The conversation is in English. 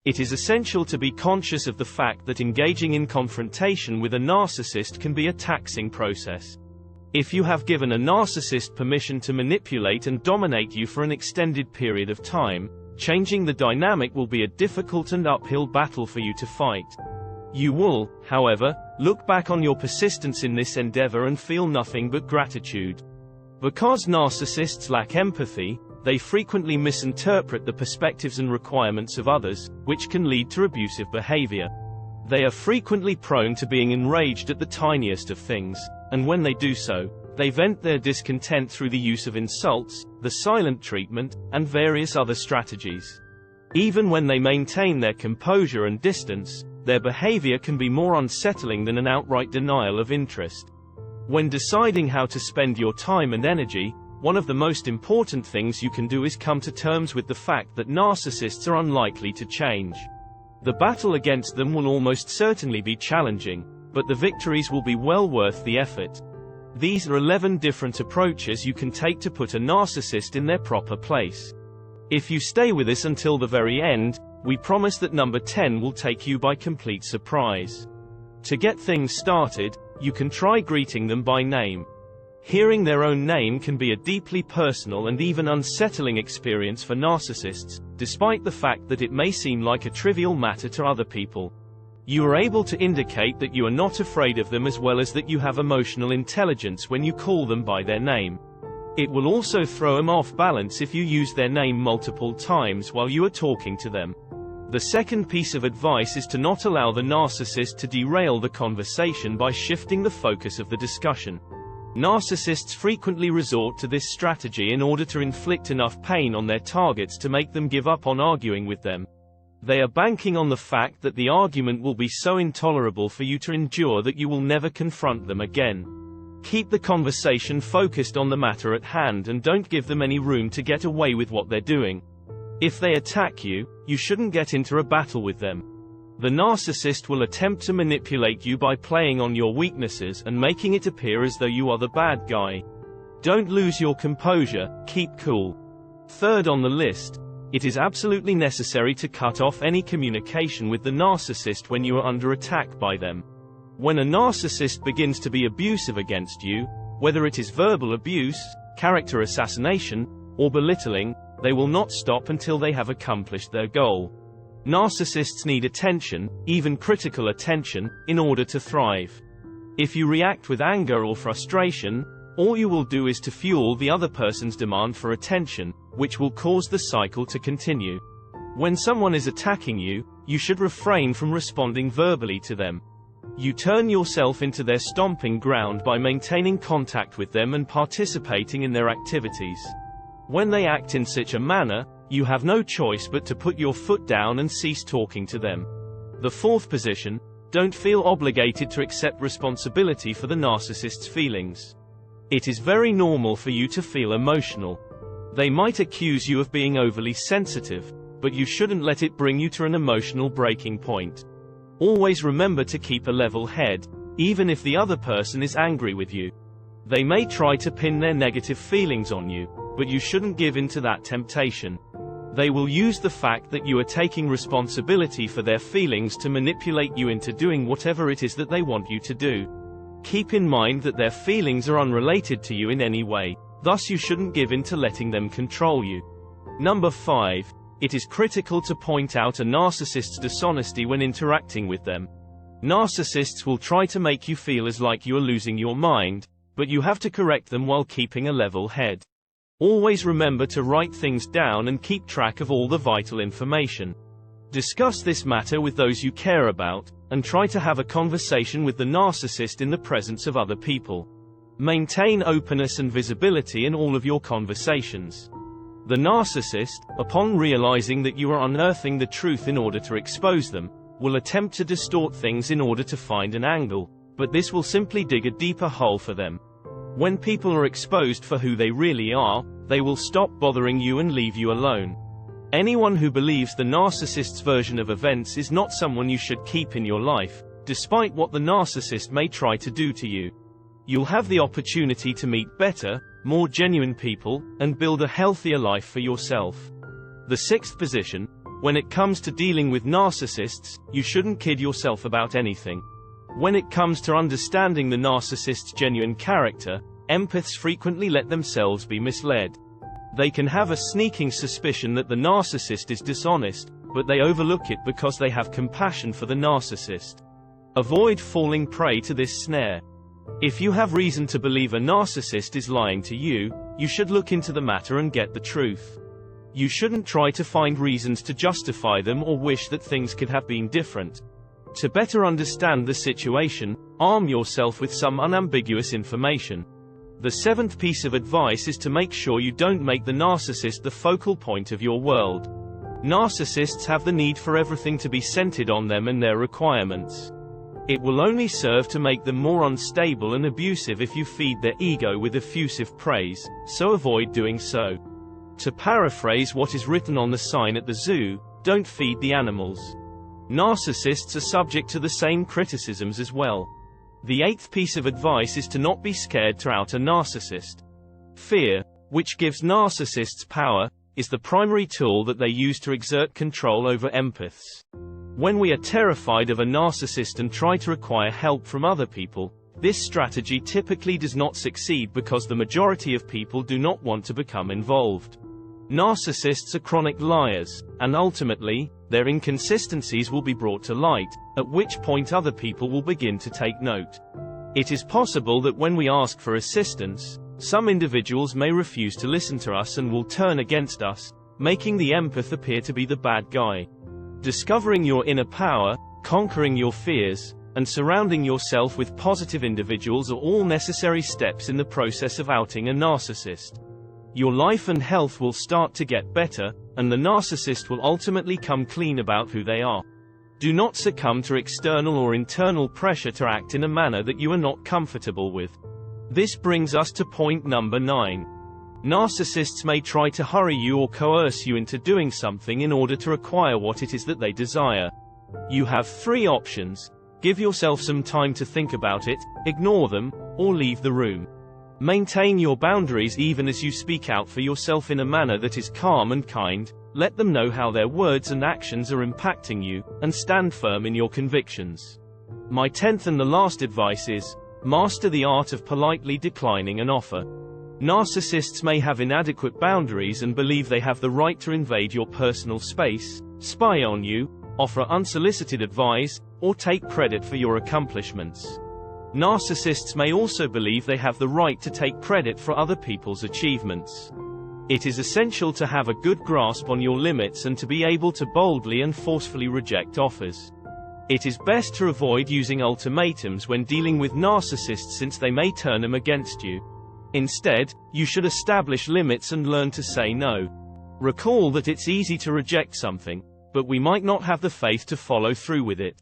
It is essential to be conscious of the fact that engaging in confrontation with a narcissist can be a taxing process. If you have given a narcissist permission to manipulate and dominate you for an extended period of time, changing the dynamic will be a difficult and uphill battle for you to fight. You will, however, look back on your persistence in this endeavor and feel nothing but gratitude. Because narcissists lack empathy, they frequently misinterpret the perspectives and requirements of others, which can lead to abusive behavior. They are frequently prone to being enraged at the tiniest of things, and when they do so, they vent their discontent through the use of insults, the silent treatment, and various other strategies. Even when they maintain their composure and distance, their behavior can be more unsettling than an outright denial of interest. When deciding how to spend your time and energy, one of the most important things you can do is come to terms with the fact that narcissists are unlikely to change. The battle against them will almost certainly be challenging, but the victories will be well worth the effort. These are 11 different approaches you can take to put a narcissist in their proper place. If you stay with us until the very end, we promise that number 10 will take you by complete surprise. To get things started, you can try greeting them by name. Hearing their own name can be a deeply personal and even unsettling experience for narcissists, despite the fact that it may seem like a trivial matter to other people. You are able to indicate that you are not afraid of them as well as that you have emotional intelligence when you call them by their name. It will also throw them off balance if you use their name multiple times while you are talking to them. The second piece of advice is to not allow the narcissist to derail the conversation by shifting the focus of the discussion. Narcissists frequently resort to this strategy in order to inflict enough pain on their targets to make them give up on arguing with them. They are banking on the fact that the argument will be so intolerable for you to endure that you will never confront them again. Keep the conversation focused on the matter at hand and don't give them any room to get away with what they're doing. If they attack you, you shouldn't get into a battle with them. The narcissist will attempt to manipulate you by playing on your weaknesses and making it appear as though you are the bad guy. Don't lose your composure, keep cool. Third on the list, it is absolutely necessary to cut off any communication with the narcissist when you are under attack by them. When a narcissist begins to be abusive against you, whether it is verbal abuse, character assassination, or belittling, they will not stop until they have accomplished their goal. Narcissists need attention, even critical attention, in order to thrive. If you react with anger or frustration, all you will do is to fuel the other person's demand for attention, which will cause the cycle to continue. When someone is attacking you, you should refrain from responding verbally to them. You turn yourself into their stomping ground by maintaining contact with them and participating in their activities. When they act in such a manner, you have no choice but to put your foot down and cease talking to them. The fourth position, don't feel obligated to accept responsibility for the narcissist's feelings. It is very normal for you to feel emotional. They might accuse you of being overly sensitive, but you shouldn't let it bring you to an emotional breaking point. Always remember to keep a level head, even if the other person is angry with you. They may try to pin their negative feelings on you, but you shouldn't give in to that temptation. They will use the fact that you are taking responsibility for their feelings to manipulate you into doing whatever it is that they want you to do. Keep in mind that their feelings are unrelated to you in any way, thus you shouldn't give in to letting them control you. Number 5. It is critical to point out a narcissist's dishonesty when interacting with them. Narcissists will try to make you feel as like you are losing your mind, but you have to correct them while keeping a level head. Always remember to write things down and keep track of all the vital information. Discuss this matter with those you care about, and try to have a conversation with the narcissist in the presence of other people. Maintain openness and visibility in all of your conversations. The narcissist, upon realizing that you are unearthing the truth in order to expose them, will attempt to distort things in order to find an angle, but this will simply dig a deeper hole for them. When people are exposed for who they really are, they will stop bothering you and leave you alone. Anyone who believes the narcissist's version of events is not someone you should keep in your life, despite what the narcissist may try to do to you. You'll have the opportunity to meet better, more genuine people, and build a healthier life for yourself. The sixth position, When it comes to dealing with narcissists, you shouldn't kid yourself about anything. When it comes to understanding the narcissist's genuine character, empaths frequently let themselves be misled. They can have a sneaking suspicion that the narcissist is dishonest, but they overlook it because they have compassion for the narcissist. Avoid falling prey to this snare. If you have reason to believe a narcissist is lying to you, you should look into the matter and get the truth. You shouldn't try to find reasons to justify them or wish that things could have been different. To better understand the situation, arm yourself with some unambiguous information. The seventh piece of advice is to make sure you don't make the narcissist the focal point of your world. Narcissists have the need for everything to be centered on them and their requirements. It will only serve to make them more unstable and abusive if you feed their ego with effusive praise, so avoid doing so. To paraphrase what is written on the sign at the zoo, don't feed the animals. Narcissists are subject to the same criticisms as well. The eighth piece of advice is to not be scared to out a narcissist. Fear, which gives narcissists power, is the primary tool that they use to exert control over empaths. When we are terrified of a narcissist and try to require help from other people, this strategy typically does not succeed because the majority of people do not want to become involved. Narcissists are chronic liars, and ultimately, their inconsistencies will be brought to light, at which point other people will begin to take note. It is possible that when we ask for assistance, some individuals may refuse to listen to us and will turn against us, making the empath appear to be the bad guy. Discovering your inner power, conquering your fears, and surrounding yourself with positive individuals are all necessary steps in the process of outing a narcissist. Your life and health will start to get better, and the narcissist will ultimately come clean about who they are. Do not succumb to external or internal pressure to act in a manner that you are not comfortable with. This brings us to point number 9. Narcissists may try to hurry you or coerce you into doing something in order to acquire what it is that they desire. You have 3 options. Give yourself some time to think about it, ignore them, or leave the room. Maintain your boundaries even as you speak out for yourself in a manner that is calm and kind, let them know how their words and actions are impacting you, and stand firm in your convictions. My 10th and the last advice is, master the art of politely declining an offer. Narcissists may have inadequate boundaries and believe they have the right to invade your personal space, spy on you, offer unsolicited advice, or take credit for your accomplishments. Narcissists may also believe they have the right to take credit for other people's achievements. It is essential to have a good grasp on your limits and to be able to boldly and forcefully reject offers. It is best to avoid using ultimatums when dealing with narcissists since they may turn them against you. Instead, you should establish limits and learn to say no. Recall that it's easy to reject something, but we might not have the faith to follow through with it.